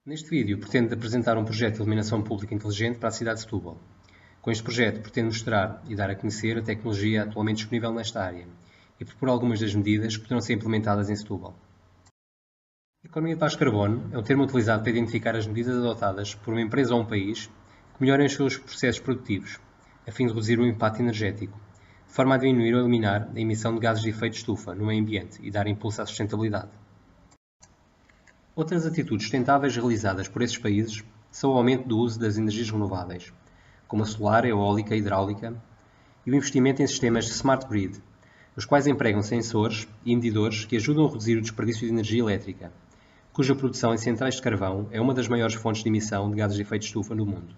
Neste vídeo pretendo apresentar um projeto de iluminação pública inteligente para a cidade de Setúbal. Com este projeto pretendo mostrar e dar a conhecer a tecnologia atualmente disponível nesta área e propor algumas das medidas que poderão ser implementadas em Setúbal. A economia de baixo carbono é um termo utilizado para identificar as medidas adotadas por uma empresa ou um país que melhorem os seus processos produtivos, a fim de reduzir o impacto energético, de forma a diminuir ou eliminar a emissão de gases de efeito de estufa no meio ambiente e dar impulso à sustentabilidade. Outras atitudes sustentáveis realizadas por esses países são o aumento do uso das energias renováveis, como a solar, a eólica e a hidráulica, e o investimento em sistemas de smart grid, os quais empregam sensores e medidores que ajudam a reduzir o desperdício de energia elétrica, cuja produção em centrais de carvão é uma das maiores fontes de emissão de gases de efeito de estufa no mundo.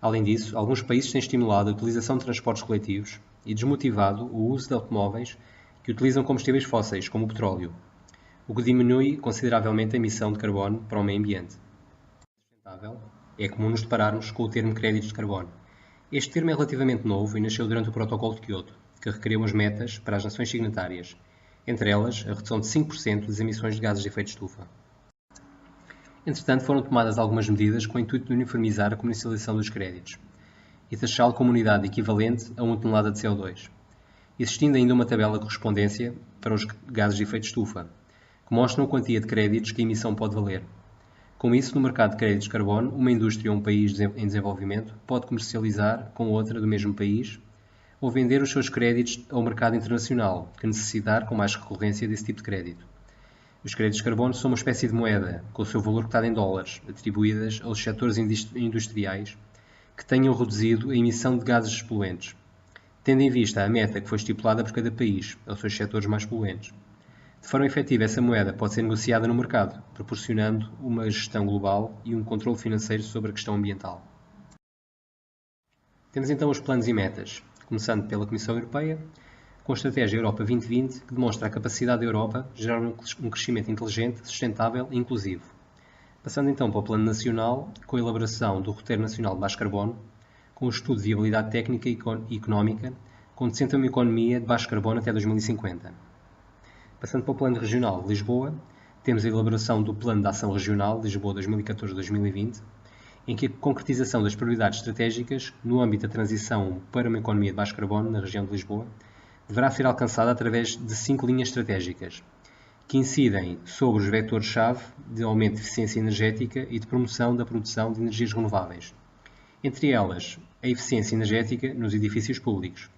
Além disso, alguns países têm estimulado a utilização de transportes coletivos e desmotivado o uso de automóveis que utilizam combustíveis fósseis, como o petróleo, o que diminui consideravelmente a emissão de carbono para o meio ambiente. Sustentável, é comum nos depararmos com o termo créditos de carbono. Este termo é relativamente novo e nasceu durante o Protocolo de Quioto, que requeriu as metas para as nações signatárias, entre elas a redução de 5% das emissões de gases de efeito de estufa. Entretanto, foram tomadas algumas medidas com o intuito de uniformizar a comercialização dos créditos e taxá-lo como unidade equivalente a 1 tonelada de CO2, existindo ainda uma tabela de correspondência para os gases de efeito de estufa, que mostram a quantia de créditos que a emissão pode valer. Com isso, no mercado de créditos de carbono, uma indústria ou um país em desenvolvimento pode comercializar com outra do mesmo país ou vender os seus créditos ao mercado internacional, que necessitar com mais recorrência desse tipo de crédito. Os créditos de carbono são uma espécie de moeda, com o seu valor cotado em dólares, atribuídas aos setores industriais que tenham reduzido a emissão de gases poluentes, tendo em vista a meta que foi estipulada por cada país, aos seus setores mais poluentes. De forma efetiva, essa moeda pode ser negociada no mercado, proporcionando uma gestão global e um controle financeiro sobre a questão ambiental. Temos então os planos e metas, começando pela Comissão Europeia, com a Estratégia Europa 2020, que demonstra a capacidade da Europa de gerar um crescimento inteligente, sustentável e inclusivo. Passando então para o Plano Nacional, com a elaboração do Roteiro Nacional de Baixo Carbono, com o estudo de viabilidade técnica e económica, conduzindo a uma economia de baixo carbono até 2050. Passando para o Plano Regional de Lisboa, temos a elaboração do Plano de Ação Regional Lisboa 2014-2020, em que a concretização das prioridades estratégicas no âmbito da transição para uma economia de baixo carbono na região de Lisboa deverá ser alcançada através de 5 linhas estratégicas, que incidem sobre os vetores-chave de aumento de eficiência energética e de promoção da produção de energias renováveis, entre elas a eficiência energética nos edifícios públicos.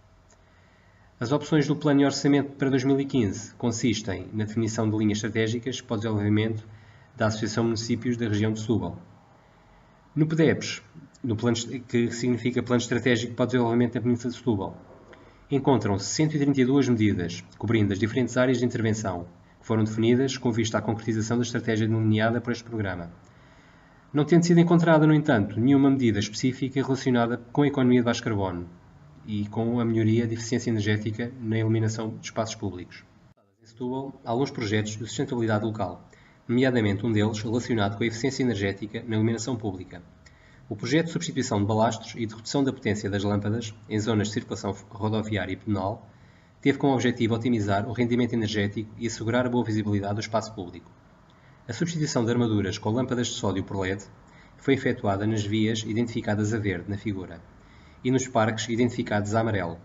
As opções do Plano e Orçamento para 2015 consistem na definição de linhas estratégicas para o desenvolvimento da Associação de Municípios da região de Setúbal. No PDEPs, que significa Plano Estratégico para o Desenvolvimento da Península de Setúbal, encontram-se 132 medidas, cobrindo as diferentes áreas de intervenção, que foram definidas com vista à concretização da estratégia delineada por este programa. Não tendo sido encontrada, no entanto, nenhuma medida específica relacionada com a economia de baixo carbono e com a melhoria de eficiência energética na iluminação de espaços públicos. Em Setúbal, há alguns projetos de sustentabilidade local, nomeadamente um deles relacionado com a eficiência energética na iluminação pública. O projeto de substituição de balastros e de redução da potência das lâmpadas em zonas de circulação rodoviária e pedonal teve como objetivo otimizar o rendimento energético e assegurar a boa visibilidade do espaço público. A substituição de armaduras com lâmpadas de sódio por LED foi efetuada nas vias identificadas a verde na figura e nos parques identificados a amarelo,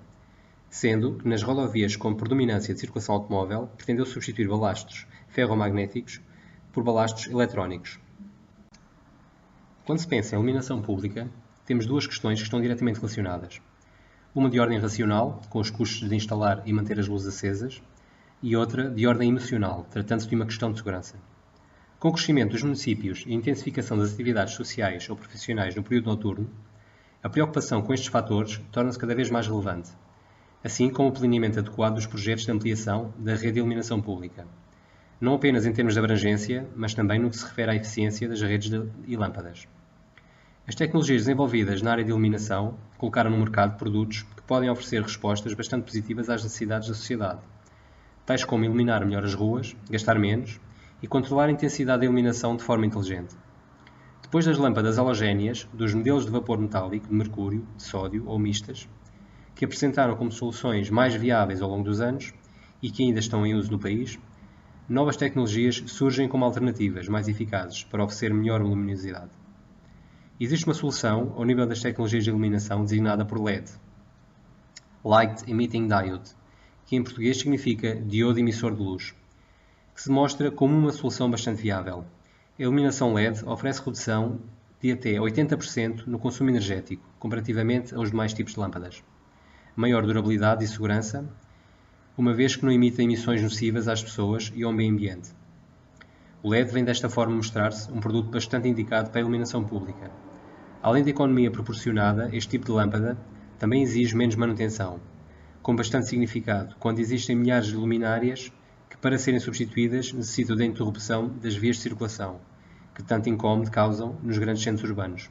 sendo que nas rodovias com predominância de circulação automóvel pretendeu substituir balastros ferromagnéticos por balastros eletrónicos. Quando se pensa em iluminação pública, temos duas questões que estão diretamente relacionadas. Uma de ordem racional, com os custos de instalar e manter as luzes acesas, e outra de ordem emocional, tratando-se de uma questão de segurança. Com o crescimento dos municípios e a intensificação das atividades sociais ou profissionais no período noturno, a preocupação com estes fatores torna-se cada vez mais relevante, assim como o planeamento adequado dos projetos de ampliação da rede de iluminação pública, não apenas em termos de abrangência, mas também no que se refere à eficiência das redes e lâmpadas. As tecnologias desenvolvidas na área de iluminação colocaram no mercado produtos que podem oferecer respostas bastante positivas às necessidades da sociedade, tais como iluminar melhor as ruas, gastar menos e controlar a intensidade da iluminação de forma inteligente. Depois das lâmpadas halogéneas, dos modelos de vapor metálico, de mercúrio, de sódio ou mistas, que apresentaram como soluções mais viáveis ao longo dos anos e que ainda estão em uso no país, novas tecnologias surgem como alternativas mais eficazes para oferecer melhor luminosidade. Existe uma solução ao nível das tecnologias de iluminação designada por LED, Light Emitting Diode, que em português significa diodo emissor de luz, que se mostra como uma solução bastante viável. A iluminação LED oferece redução de até 80% no consumo energético, comparativamente aos demais tipos de lâmpadas. Maior durabilidade e segurança, uma vez que não emite emissões nocivas às pessoas e ao meio ambiente. O LED vem desta forma mostrar-se um produto bastante indicado para a iluminação pública. Além da economia proporcionada, este tipo de lâmpada também exige menos manutenção, com bastante significado, quando existem milhares de luminárias que, para serem substituídas, necessitam da interrupção das vias de circulação, que tanto incómodo causam nos grandes centros urbanos.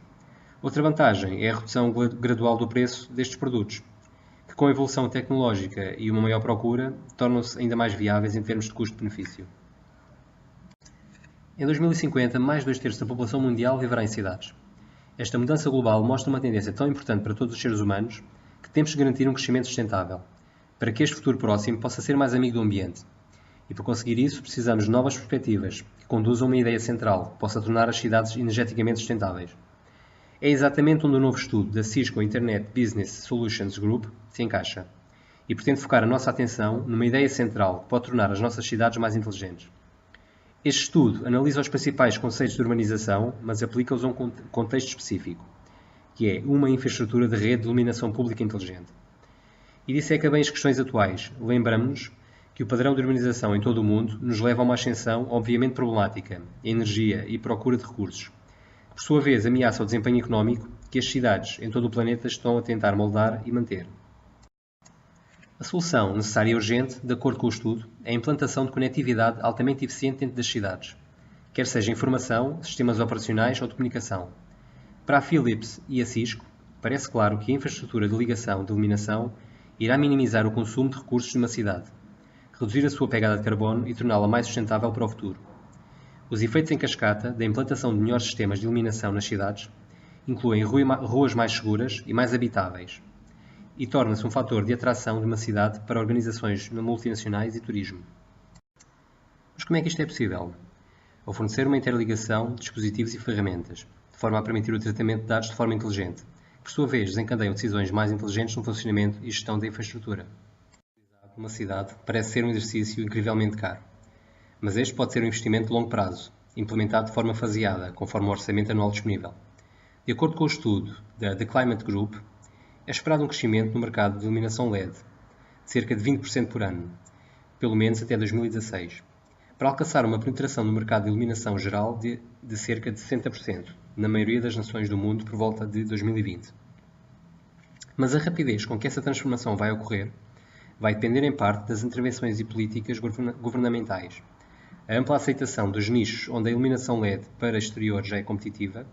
Outra vantagem é a redução gradual do preço destes produtos, que com a evolução tecnológica e uma maior procura, tornam-se ainda mais viáveis em termos de custo-benefício. Em 2050, mais de 2/3 da população mundial viverá em cidades. Esta mudança global mostra uma tendência tão importante para todos os seres humanos que temos de garantir um crescimento sustentável, para que este futuro próximo possa ser mais amigo do ambiente. E para conseguir isso, precisamos de novas perspectivas que conduzam a uma ideia central que possa tornar as cidades energeticamente sustentáveis. É exatamente onde o novo estudo da Cisco Internet Business Solutions Group se encaixa e pretende focar a nossa atenção numa ideia central que pode tornar as nossas cidades mais inteligentes. Este estudo analisa os principais conceitos de urbanização, mas aplica-os a um contexto específico, que é uma infraestrutura de rede de iluminação pública inteligente. E disseca bem as questões atuais. Lembramos-nos que o padrão de urbanização em todo o mundo nos leva a uma ascensão obviamente problemática, em energia e procura de recursos, que por sua vez ameaça o desempenho económico que as cidades em todo o planeta estão a tentar moldar e manter. A solução necessária e urgente, de acordo com o estudo, é a implantação de conectividade altamente eficiente dentro das cidades, quer seja informação, sistemas operacionais ou de comunicação. Para a Philips e a Cisco, parece claro que a infraestrutura de ligação de iluminação irá minimizar o consumo de recursos de uma cidade, reduzir a sua pegada de carbono e torná-la mais sustentável para o futuro. Os efeitos em cascata da implantação de melhores sistemas de iluminação nas cidades incluem ruas mais seguras e mais habitáveis, e torna-se um fator de atração de uma cidade para organizações multinacionais e turismo. Mas como é que isto é possível? Ao fornecer uma interligação de dispositivos e ferramentas, de forma a permitir o tratamento de dados de forma inteligente, que por sua vez desencadeiam decisões mais inteligentes no funcionamento e gestão da infraestrutura. Uma cidade parece ser um exercício incrivelmente caro, mas este pode ser um investimento de longo prazo, implementado de forma faseada, conforme o orçamento anual disponível. De acordo com o estudo da The Climate Group, é esperado um crescimento no mercado de iluminação LED, de cerca de 20% por ano, pelo menos até 2016, para alcançar uma penetração no mercado de iluminação geral de cerca de 60%, na maioria das nações do mundo por volta de 2020. Mas a rapidez com que essa transformação vai ocorrer vai depender em parte das intervenções e políticas governamentais. A ampla aceitação dos nichos onde a iluminação LED para exterior já é competitiva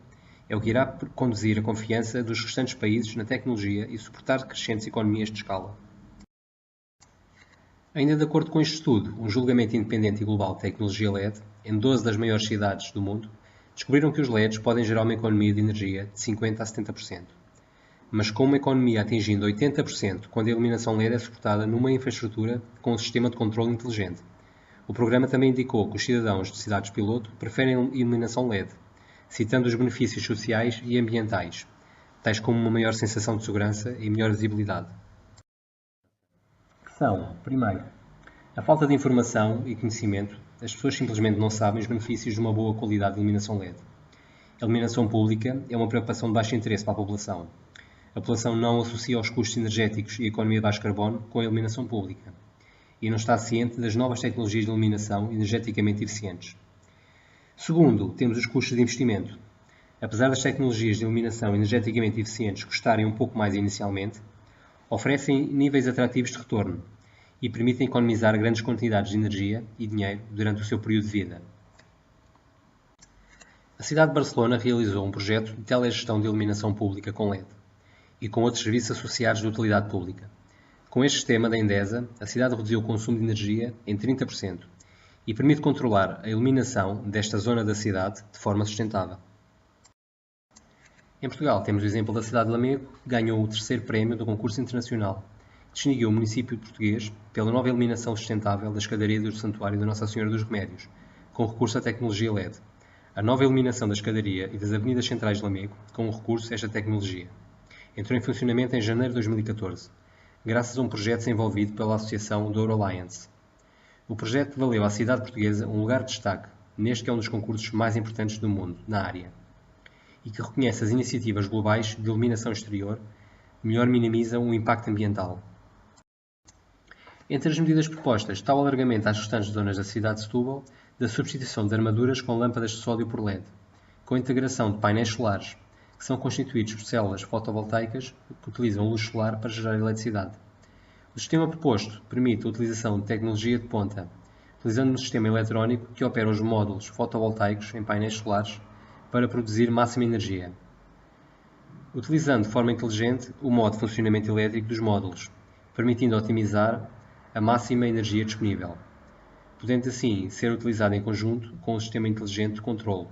é o que irá conduzir a confiança dos restantes países na tecnologia e suportar crescentes economias de escala. Ainda de acordo com este estudo, um julgamento independente e global de tecnologia LED, em 12 das maiores cidades do mundo, descobriram que os LEDs podem gerar uma economia de energia de 50% a 70%. Mas com uma economia atingindo 80% quando a iluminação LED é suportada numa infraestrutura com um sistema de controle inteligente. O programa também indicou que os cidadãos de cidades piloto preferem iluminação LED, citando os benefícios sociais e ambientais, tais como uma maior sensação de segurança e melhor visibilidade. São, primeiro, a falta de informação e conhecimento. As pessoas simplesmente não sabem os benefícios de uma boa qualidade de iluminação LED. A iluminação pública é uma preocupação de baixo interesse para a população. A população não associa os custos energéticos e a economia de baixo carbono com a iluminação pública e não está ciente das novas tecnologias de iluminação energeticamente eficientes. Segundo, temos os custos de investimento. Apesar das tecnologias de iluminação energeticamente eficientes custarem um pouco mais inicialmente, oferecem níveis atrativos de retorno e permitem economizar grandes quantidades de energia e dinheiro durante o seu período de vida. A cidade de Barcelona realizou um projeto de telegestão de iluminação pública com LED e com outros serviços associados de utilidade pública. Com este sistema da Endesa, a cidade reduziu o consumo de energia em 30% e permite controlar a iluminação desta zona da cidade de forma sustentável. Em Portugal temos o exemplo da cidade de Lamego, que ganhou o terceiro prémio do concurso internacional, distinguiu o município português pela nova iluminação sustentável da escadaria do Santuário da Nossa Senhora dos Remédios, com recurso à tecnologia LED. A nova iluminação da escadaria e das avenidas centrais de Lamego, com recurso a esta tecnologia. Entrou em funcionamento em janeiro de 2014, graças a um projeto desenvolvido pela Associação Douro Alliance. O projeto valeu à cidade portuguesa um lugar de destaque neste que é um dos concursos mais importantes do mundo, na área, e que reconhece as iniciativas globais de iluminação exterior que melhor minimizam o impacto ambiental. Entre as medidas propostas está o alargamento às restantes zonas da cidade de Setúbal da substituição de armaduras com lâmpadas de sódio por LED, com a integração de painéis solares, que são constituídos por células fotovoltaicas que utilizam luz solar para gerar eletricidade. O sistema proposto permite a utilização de tecnologia de ponta, utilizando um sistema eletrónico que opera os módulos fotovoltaicos em painéis solares para produzir máxima energia, utilizando de forma inteligente o modo de funcionamento elétrico dos módulos, permitindo otimizar a máxima energia disponível, podendo assim ser utilizado em conjunto com o sistema inteligente de controle.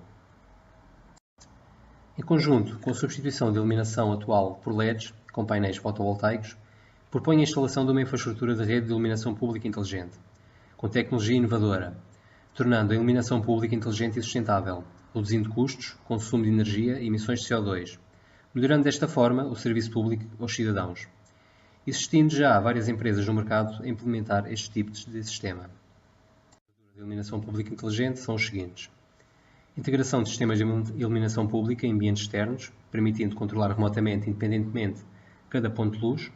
Em conjunto com a substituição da iluminação atual por LEDs com painéis fotovoltaicos, propõe a instalação de uma infraestrutura de rede de iluminação pública inteligente, com tecnologia inovadora, tornando a iluminação pública inteligente e sustentável, reduzindo custos, consumo de energia e emissões de CO2, melhorando desta forma o serviço público aos cidadãos. Existindo já várias empresas no mercado a implementar este tipo de sistema. De iluminação pública inteligente são os seguintes: integração de sistemas de iluminação pública em ambientes externos, permitindo controlar remotamente, independentemente, cada ponto de luz.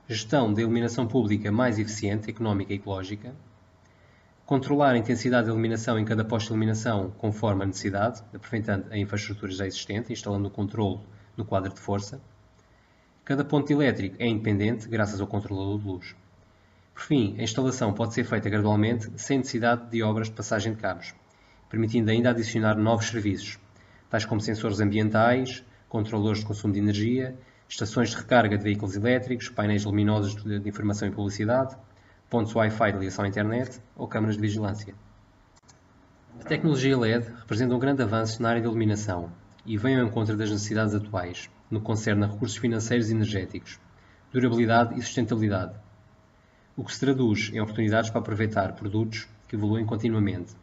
Gestão da iluminação pública mais eficiente, económica e ecológica. Controlar a intensidade de iluminação em cada posto de iluminação conforme a necessidade, aproveitando a infraestrutura já existente, instalando o controle no quadro de força. Cada ponto elétrico é independente, graças ao controlador de luz. Por fim, a instalação pode ser feita gradualmente, sem necessidade de obras de passagem de cabos, permitindo ainda adicionar novos serviços, tais como sensores ambientais, controladores de consumo de energia, estações de recarga de veículos elétricos, painéis luminosos de informação e publicidade, pontos Wi-Fi de ligação à internet ou câmaras de vigilância. A tecnologia LED representa um grande avanço na área da iluminação e vem ao encontro das necessidades atuais, no que concerne a recursos financeiros e energéticos, durabilidade e sustentabilidade, o que se traduz em oportunidades para aproveitar produtos que evoluem continuamente,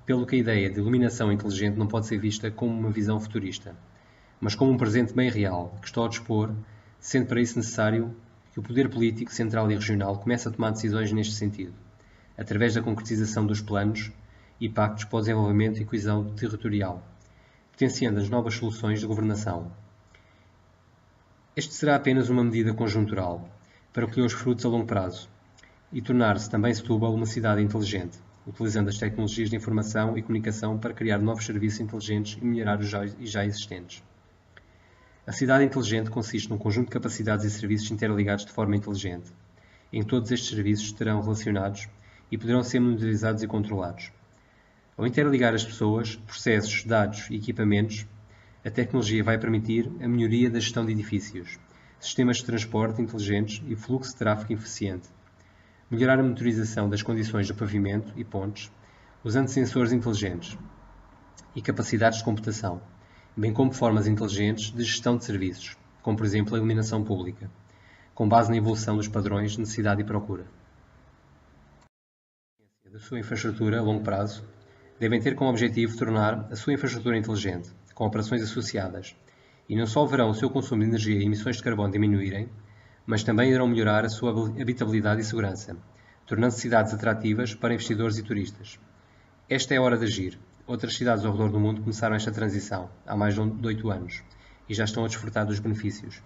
pelo que a ideia de iluminação inteligente não pode ser vista como uma visão futurista, mas como um presente bem real, que está ao dispor, sendo para isso necessário que o poder político central e regional comece a tomar decisões neste sentido, através da concretização dos planos e pactos para o desenvolvimento e coesão territorial, potenciando as novas soluções de governação. Este será apenas uma medida conjuntural, para colher os frutos a longo prazo, e tornar-se também Setúbal uma cidade inteligente, utilizando as tecnologias de informação e comunicação para criar novos serviços inteligentes e melhorar os já existentes. A cidade inteligente consiste num conjunto de capacidades e serviços interligados de forma inteligente, em que todos estes serviços estarão relacionados e poderão ser monitorizados e controlados. Ao interligar as pessoas, processos, dados e equipamentos, a tecnologia vai permitir a melhoria da gestão de edifícios, sistemas de transporte inteligentes e fluxo de tráfego eficiente, melhorar a monitorização das condições do pavimento e pontes, usando sensores inteligentes e capacidades de computação, bem como formas inteligentes de gestão de serviços, como por exemplo a iluminação pública, com base na evolução dos padrões de necessidade e procura. Da sua infraestrutura a longo prazo devem ter como objetivo tornar a sua infraestrutura inteligente, com operações associadas, e não só verão o seu consumo de energia e emissões de carbono diminuírem, mas também irão melhorar a sua habitabilidade e segurança, tornando cidades atrativas para investidores e turistas. Esta é a hora de agir. Outras cidades ao redor do mundo começaram esta transição há mais de 8 anos e já estão a desfrutar dos benefícios.